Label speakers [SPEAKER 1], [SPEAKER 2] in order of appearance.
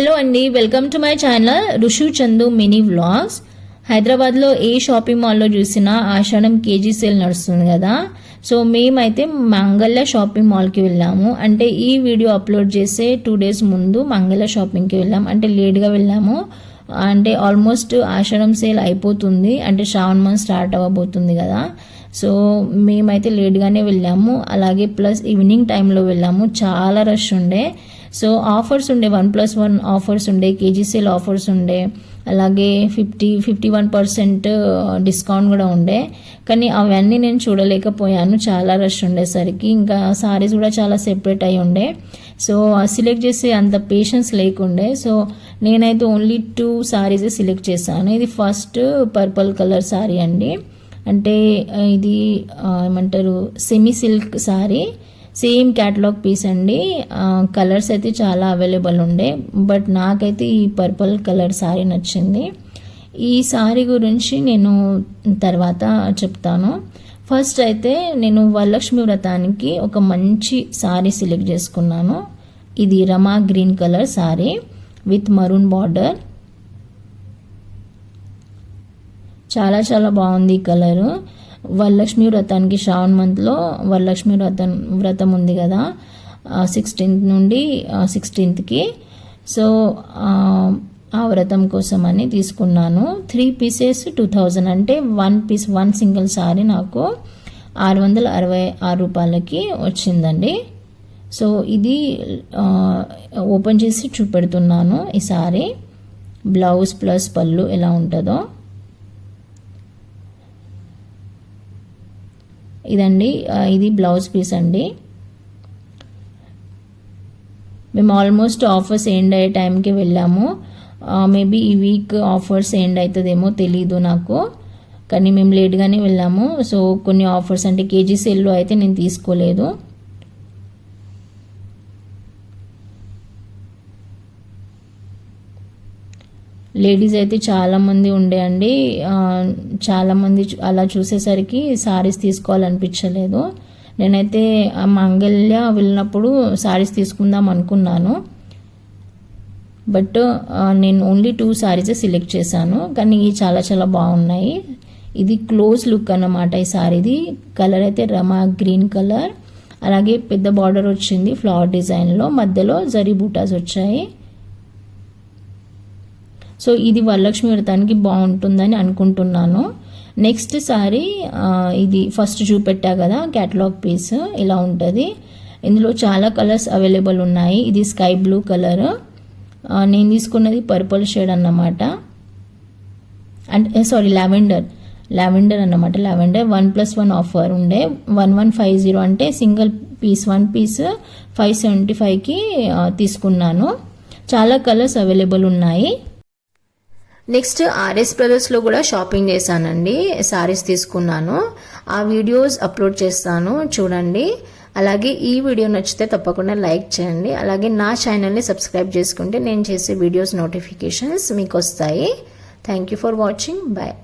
[SPEAKER 1] Hello అండి, welcome to my channel Rushu Chandu mini vlogs. హైదరాబాద్లో ఏ షాపింగ్ మాల్లో చూసినా ఆషాఢం కేజీ సేల్ నడుస్తుంది కదా. సో మేమైతే మంగళ్య షాపింగ్ మాల్కి వెళ్ళాము. అంటే ఈ వీడియో అప్లోడ్ చేసే 2 days ముందు మంగళ్య షాపింగ్కి వెళ్ళాము. అంటే లేట్గా వెళ్ళాము. అంటే ఆల్మోస్ట్ ఆషాఢం సేల్ అయిపోతుంది, అంటే శ్రావణ మంత్ స్టార్ట్ అవ్వబోతుంది కదా. సో మేమైతే లేట్గానే వెళ్ళాము. అలాగే ప్లస్ ఈవినింగ్ టైంలో వెళ్ళాము. చాలా రష్ ఉండే. సో ఆఫర్స్ ఉండే, 1+1 ఆఫర్స్ ఉండే, కేజీ సేల్ ఆఫర్స్ ఉండే, అలాగే 51% డిస్కౌంట్ కూడా ఉండే. కానీ అవన్నీ నేను చూడలేకపోయాను, చాలా రష్ ఉండేసరికి. ఇంకా సారీస్ కూడా చాలా సెపరేట్ అయి ఉండే. సో సెలెక్ట్ చేసే అంత పేషెన్స్ లేకుండే. సో నేనైతే ఓన్లీ 2 సారీసే సెలెక్ట్ చేశాను. ఇది ఫస్ట్ పర్పుల్ కలర్ సారీ అండి. అంటే ఇది ఏమంటారు, semi silk sorry, same catalogue piece అండి. కలర్స్ అయితే చాలా అవైలబుల్ ఉండే, బట్ నాకైతే ఈ పర్పుల్ కలర్ సారీ నచ్చింది. ఈ సారీ గురించి నేను తర్వాత చెప్తాను. ఫస్ట్ అయితే నేను వరలక్ష్మి వ్రతానికి ఒక మంచి సారీ సెలెక్ట్ చేసుకున్నాను. ఇది Rama green colour sari with maroon border. చాలా చాలా బాగుంది ఈ కలరు. వరలక్ష్మి వ్రతానికి శ్రావణ మంత్లో వరలక్ష్మి వ్రతం ఉంది కదా, 16th నుండి 16th. సో ఆ వ్రతం కోసం అని తీసుకున్నాను. 3 pieces 2000, అంటే 1 piece 1 సింగిల్ సారీ నాకు 666 రూపాయలకి వచ్చిందండి. సో ఇది ఓపెన్ చేసి చూపెడుతున్నాను. ఈ సారీ బ్లౌజ్ ప్లస్ పళ్ళు ఎలా ఉంటుందో ఇదండి. ఇది బ్లౌజ్ పీస్ అండి. మేము ఆల్మోస్ట్ ఆఫర్స్ ఎండ్ అయ్యే టైంకి వెళ్ళాము. మేబీ ఈ వీక్ ఆఫర్స్ ఎండ్ అవుతుందేమో తెలీదు నాకు, కానీ మేము లేట్గానే వెళ్ళాము. సో కొన్ని ఆఫర్స్ అంటే కేజీ సేల్లో అయితే నేను తీసుకోలేదు. లేడీస్ అయితే చాలామంది ఉండే అండి. చాలామంది అలా చూసేసరికి సారీస్ తీసుకోవాలనిపించలేదు. నేనైతే మంగళ్య వెళ్ళినప్పుడు సారీస్ తీసుకుందాం అనుకున్నాను, బట్ నేను ఓన్లీ 2 సారీసే సెలెక్ట్ చేశాను. కానీ చాలా చాలా బాగున్నాయి. ఇది క్లోజ్ లుక్ అన్నమాట ఈ సారీది. కలర్ అయితే రమా గ్రీన్ కలర్, అలాగే పెద్ద బార్డర్ వచ్చింది ఫ్లవర్ డిజైన్లో, మధ్యలో జరీ బూటాస్ వచ్చాయి. సో ఇది వరలక్ష్మి వ్రతానికి బాగుంటుందని అనుకుంటున్నాను. నెక్స్ట్ సారీ ఇది ఫస్ట్ చూపెట్టా కదా క్యాటలాగ్ పీస్, ఇలా ఉంటుంది. ఇందులో చాలా కలర్స్ అవైలబుల్ ఉన్నాయి. ఇది స్కై బ్లూ కలర్, నేను తీసుకున్నది పర్పుల్ షేడ్ అన్నమాట. అంటే సారీ లావెండర్ అన్నమాట. లావెండర్ 1+1 ఆఫర్ ఉండే 1150, అంటే సింగిల్ పీస్ 1 piece 575కి తీసుకున్నాను. చాలా కలర్స్ అవైలబుల్ ఉన్నాయి. నెక్స్ట్ ఆర్ఎస్ బ్రదర్స్లో కూడా షాపింగ్ చేశానండి. సారీస్ తీసుకున్నాను. ఆ వీడియోస్ అప్లోడ్ చేస్తాను, చూడండి. అలాగే ఈ వీడియో నచ్చితే తప్పకుండా లైక్ చేయండి. అలాగే నా ఛానల్ని సబ్స్క్రైబ్ చేసుకుంటే నేను చేసే వీడియోస్ నోటిఫికేషన్స్ మీకు వస్తాయి. Thank you for watching. Bye.